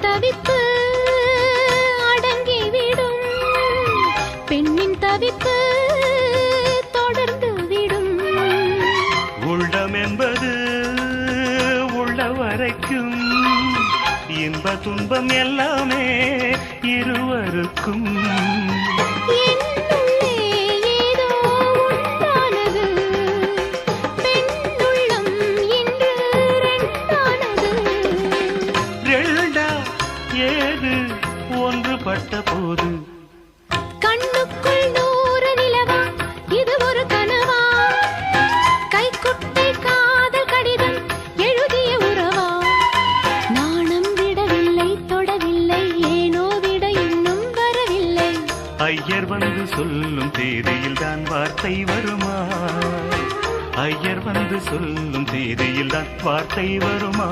தவிப்பு அடங்கிவிடும், பெண்ணின் தவிப்பு தொடர்ந்து விடும். உள்ளம் என்பது உள்ள வரைக்கும், இன்ப துன்பம் எல்லாமே இருவருக்கும். ஏது ஒன்றுபட்ட போது கண்ணுக்குள் 100 நிலவா, இது ஒரு கனவா? கைக்குட்டை காதல் கடிதம் எழுதிய உறவா? நாணம் விடவில்லை, தொடவில்லை, ஏனோ விட இன்னும் வரவில்லை. ஐயர் வந்து சொல்லும் தேதியில் தான் வார்த்தை வருமா? ஐயர் வந்து சொல்லும் தேதியில் தான் வார்த்தை வருமா?